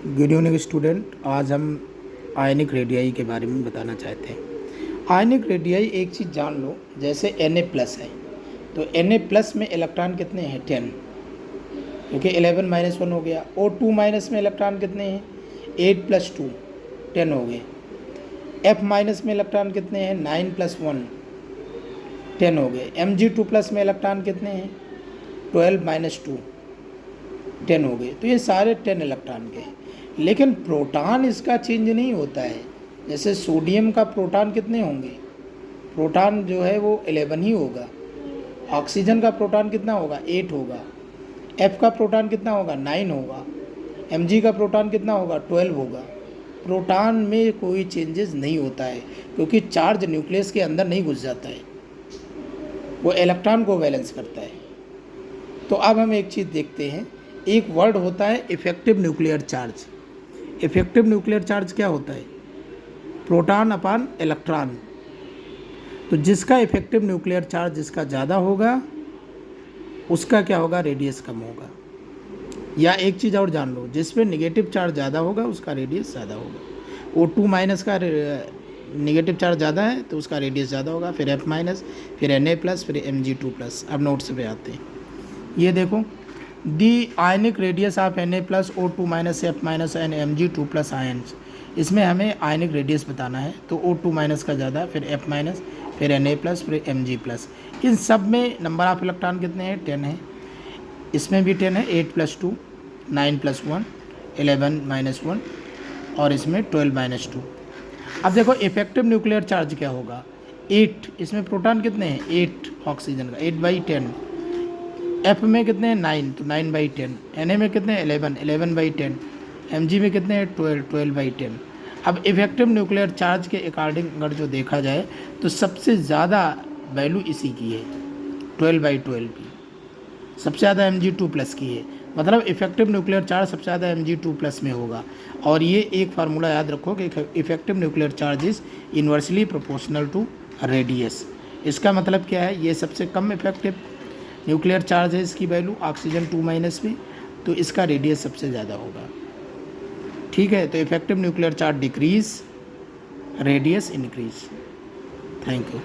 Good evening student. आज हम ionic radii के बारे में बताना चाहते हैं। आयनिक रेडियाई एक चीज़ जान लो, जैसे Na+ है तो Na+ में इलेक्ट्रॉन कितने हैं 10, क्योंकि 11-1 हो गया। O2- में इलेक्ट्रॉन कितने हैं 8 + 2 10 हो गए। F- में इलेक्ट्रॉन कितने हैं 9 + 1 10 हो गए। Mg2+ में इलेक्ट्रॉन कितने हैं 12 - 2 10 हो गए। तो ये सारे 10 इलेक्ट्रॉन के हैं, लेकिन प्रोटॉन इसका चेंज नहीं होता है। जैसे सोडियम का प्रोटॉन कितने होंगे, प्रोटॉन जो है वो 11 ही होगा। ऑक्सीजन का प्रोटॉन कितना होगा 8 होगा। F का प्रोटॉन कितना होगा 9 होगा। Mg का प्रोटॉन कितना होगा 12 होगा। प्रोटॉन में कोई चेंजेस नहीं होता है, क्योंकि चार्ज न्यूक्लियस के अंदर नहीं घुस जाता है, वो इलेक्ट्रॉन को बैलेंस करता है। तो अब हम एक चीज़ देखते हैं, एक वर्ड होता है effective nuclear charge. Effective nuclear charge क्या होता है, प्रोटॉन अपान इलेक्ट्रॉन। तो जिसका इफेक्टिव न्यूक्लियर चार्ज जिसका ज़्यादा होगा उसका क्या होगा, रेडियस कम होगा। या एक चीज़ और जान लो, जिस पे निगेटिव चार्ज ज़्यादा होगा उसका रेडियस ज़्यादा होगा। O2- का निगेटिव चार्ज ज़्यादा है तो उसका रेडियस ज़्यादा होगा, फिर F-, फिर Na+, फिर Mg2+। अब नोट्स पे आते हैं। ये देखो, the ionic radius of Na+, O2- F- and Mg2+ ions. इसमें हमें आयनिक रेडियस बताना है, तो O2- का ज़्यादा, फिर F-, फिर Na+, फिर Mg+। इन सब में नंबर ऑफ इलेक्ट्रॉन कितने हैं 10 है। इसमें भी 10 है, 8 + 2 9 + 1 11 - 1 और इसमें 12 - 2। अब देखो इफेक्टिव न्यूक्लियर चार्ज क्या होगा 8। इसमें प्रोटॉन कितने हैं 8, ऑक्सीजन का 8/10। F में कितने हैं 9, तो 9/10। Na में कितने हैं 11, 11/10। Mg में कितने हैं 12, 12/10। अब इफेक्टिव न्यूक्लियर चार्ज के अकॉर्डिंग अगर जो देखा जाए तो सबसे ज़्यादा वैल्यू इसी की है 12/12 की, सबसे ज़्यादा Mg2+ की है। मतलब इफेक्टिव न्यूक्लियर चार्ज सबसे ज़्यादा Mg2+ में होगा। और ये एक फार्मूला याद रखो कि effective nuclear charge is inversely proportional to radius. इसका मतलब क्या है, ये सबसे कम इफेक्टिव न्यूक्लियर चार्ज है, इसकी वैल्यू ऑक्सीजन 2- में, तो इसका रेडियस सबसे ज़्यादा होगा। ठीक है, तो effective nuclear charge decrease, radius increase. Thank you.